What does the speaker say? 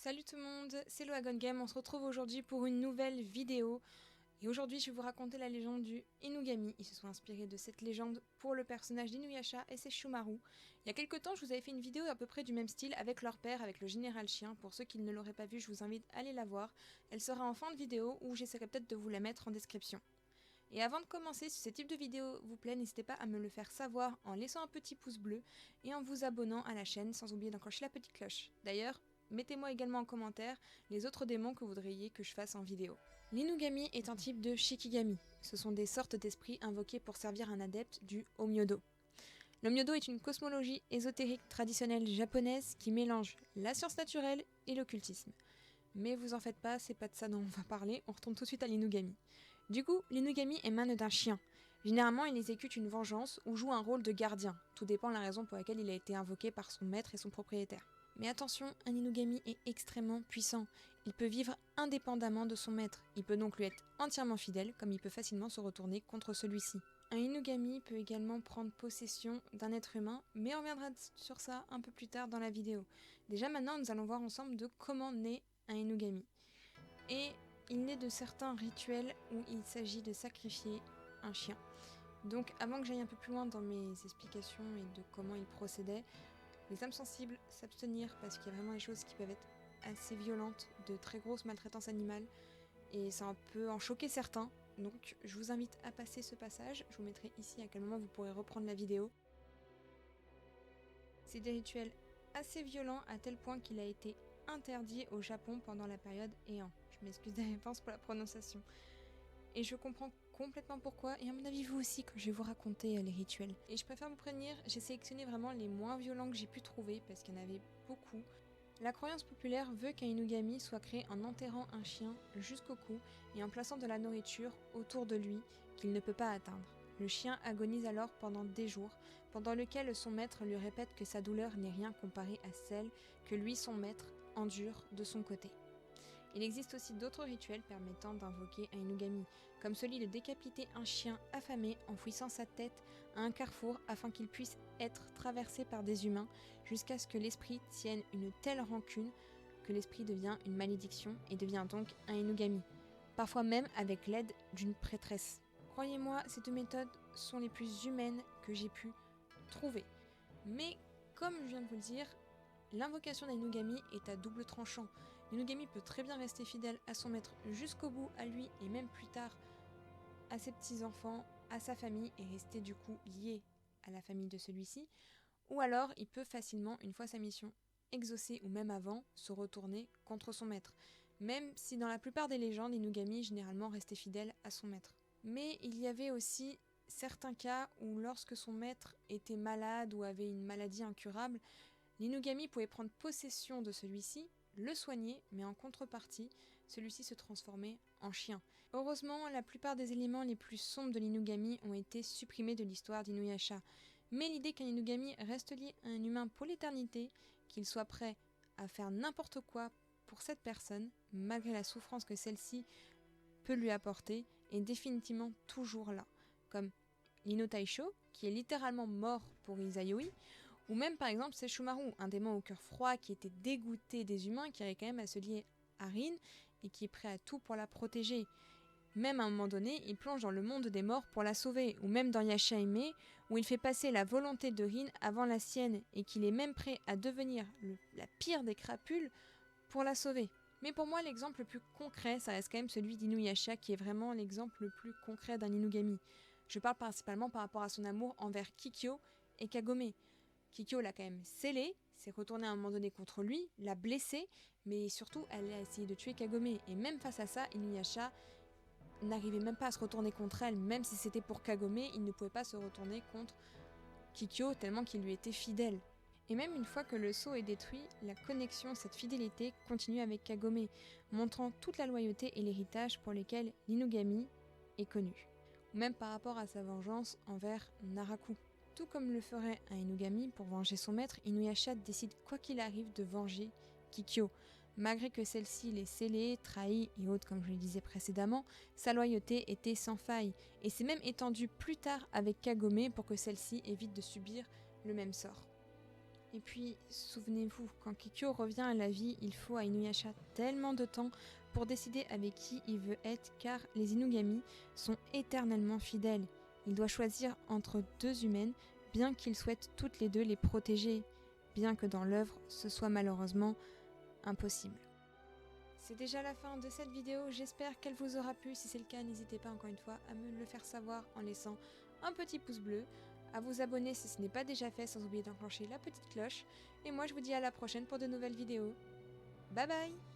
Salut tout le monde, c'est Loagon Game, on se retrouve aujourd'hui pour une nouvelle vidéo. Et aujourd'hui je vais vous raconter la légende du Inugami. Ils se sont inspirés de cette légende pour le personnage d'Inuyasha et c'est Shumaru. Il y a quelques temps je vous avais fait une vidéo à peu près du même style avec leur père, avec le général chien. Pour ceux qui ne l'auraient pas vu, je vous invite à aller la voir. Elle sera en fin de vidéo ou j'essaierai peut-être de vous la mettre en description. Et avant de commencer, si ce type de vidéo vous plaît, n'hésitez pas à me le faire savoir en laissant un petit pouce bleu et en vous abonnant à la chaîne sans oublier d'enclencher la petite cloche. D'ailleurs, mettez-moi également en commentaire les autres démons que vous voudriez que je fasse en vidéo. L'Inugami est un type de Shikigami. Ce sont des sortes d'esprits invoqués pour servir un adepte du Omyodo. L'Omyodo est une cosmologie ésotérique traditionnelle japonaise qui mélange la science naturelle et l'occultisme. Mais vous en faites pas, c'est pas de ça dont on va parler, on retourne tout de suite à l'Inugami. Du coup, l'Inugami émane d'un chien. Généralement, il exécute une vengeance ou joue un rôle de gardien. Tout dépend de la raison pour laquelle il a été invoqué par son maître et son propriétaire. Mais attention, un Inugami est extrêmement puissant. Il peut vivre indépendamment de son maître. Il peut donc lui être entièrement fidèle, comme il peut facilement se retourner contre celui-ci. Un Inugami peut également prendre possession d'un être humain, mais on reviendra sur ça un peu plus tard dans la vidéo. Déjà maintenant, nous allons voir ensemble de comment naît un Inugami. Et il naît de certains rituels où il s'agit de sacrifier un chien. Donc avant que j'aille un peu plus loin dans mes explications et de comment il procédait, les âmes sensibles s'abstenir parce qu'il y a vraiment des choses qui peuvent être assez violentes, de très grosses maltraitances animales, et ça peut en choquer certains. Donc je vous invite à passer ce passage, je vous mettrai ici à quel moment vous pourrez reprendre la vidéo. C'est des rituels assez violents à tel point qu'il a été interdit au Japon pendant la période Heian. Je m'excuse d'avance pour la prononciation. Et je comprends complètement pourquoi, et à mon avis vous aussi quand je vais vous raconter les rituels. Et je préfère vous prévenir, j'ai sélectionné vraiment les moins violents que j'ai pu trouver, parce qu'il y en avait beaucoup. La croyance populaire veut qu'un Inugami soit créé en enterrant un chien jusqu'au cou et en plaçant de la nourriture autour de lui qu'il ne peut pas atteindre. Le chien agonise alors pendant des jours, pendant lesquels son maître lui répète que sa douleur n'est rien comparée à celle que lui, son maître, endure de son côté. Il existe aussi d'autres rituels permettant d'invoquer un Inugami, comme celui de décapiter un chien affamé en fouissant sa tête à un carrefour afin qu'il puisse être traversé par des humains jusqu'à ce que l'esprit tienne une telle rancune que l'esprit devient une malédiction et devient donc un Inugami, parfois même avec l'aide d'une prêtresse. Croyez-moi, ces deux méthodes sont les plus humaines que j'ai pu trouver. Mais comme je viens de vous le dire, l'invocation d'un Inugami est à double tranchant. L'Inugami peut très bien rester fidèle à son maître jusqu'au bout, à lui et même plus tard à ses petits-enfants, à sa famille et rester du coup lié à la famille de celui-ci. Ou alors il peut facilement, une fois sa mission exaucée ou même avant, se retourner contre son maître. Même si dans la plupart des légendes, l'Inugami généralement restait fidèle à son maître. Mais il y avait aussi certains cas où lorsque son maître était malade ou avait une maladie incurable, l'Inugami pouvait prendre possession de celui-ci, le soigner, mais en contrepartie, celui-ci se transformait en chien. Heureusement, la plupart des éléments les plus sombres de l'Inugami ont été supprimés de l'histoire d'Inuyasha, mais l'idée qu'un Inugami reste lié à un humain pour l'éternité, qu'il soit prêt à faire n'importe quoi pour cette personne, malgré la souffrance que celle-ci peut lui apporter, est définitivement toujours là, comme l'Ino Taisho, qui est littéralement mort pour Izayoi, ou même par exemple c'est Shumaru, un démon au cœur froid qui était dégoûté des humains, qui arrive quand même à se lier à Rin et qui est prêt à tout pour la protéger. Même à un moment donné, il plonge dans le monde des morts pour la sauver, ou même dans Yashaime, où il fait passer la volonté de Rin avant la sienne et qu'il est même prêt à devenir la pire des crapules pour la sauver. Mais pour moi, l'exemple le plus concret, ça reste quand même celui d'Inuyasha, qui est vraiment l'exemple le plus concret d'un Inugami. Je parle principalement par rapport à son amour envers Kikyo et Kagome. Kikyo l'a quand même scellé, s'est retournée à un moment donné contre lui, l'a blessé, mais surtout elle a essayé de tuer Kagome. Et même face à ça, Inuyasha n'arrivait même pas à se retourner contre elle, même si c'était pour Kagome, il ne pouvait pas se retourner contre Kikyo tellement qu'il lui était fidèle. Et même une fois que le sceau est détruit, la connexion, cette fidélité continue avec Kagome, montrant toute la loyauté et l'héritage pour lesquels l'Inugami est connu. Ou même par rapport à sa vengeance envers Naraku. Tout comme le ferait un Inugami pour venger son maître, Inuyasha décide quoi qu'il arrive de venger Kikyo. Malgré que celle-ci l'ait scellé, trahi et autres comme je le disais précédemment, sa loyauté était sans faille, et s'est même étendue plus tard avec Kagome pour que celle-ci évite de subir le même sort. Et puis, souvenez-vous, quand Kikyo revient à la vie, il faut à Inuyasha tellement de temps pour décider avec qui il veut être, car les Inugami sont éternellement fidèles. Il doit choisir entre deux humaines, bien qu'il souhaite toutes les deux les protéger, bien que dans l'œuvre, ce soit malheureusement impossible. C'est déjà la fin de cette vidéo, j'espère qu'elle vous aura plu. Si c'est le cas, n'hésitez pas encore une fois à me le faire savoir en laissant un petit pouce bleu, à vous abonner si ce n'est pas déjà fait sans oublier d'enclencher la petite cloche. Et moi je vous dis à la prochaine pour de nouvelles vidéos. Bye bye!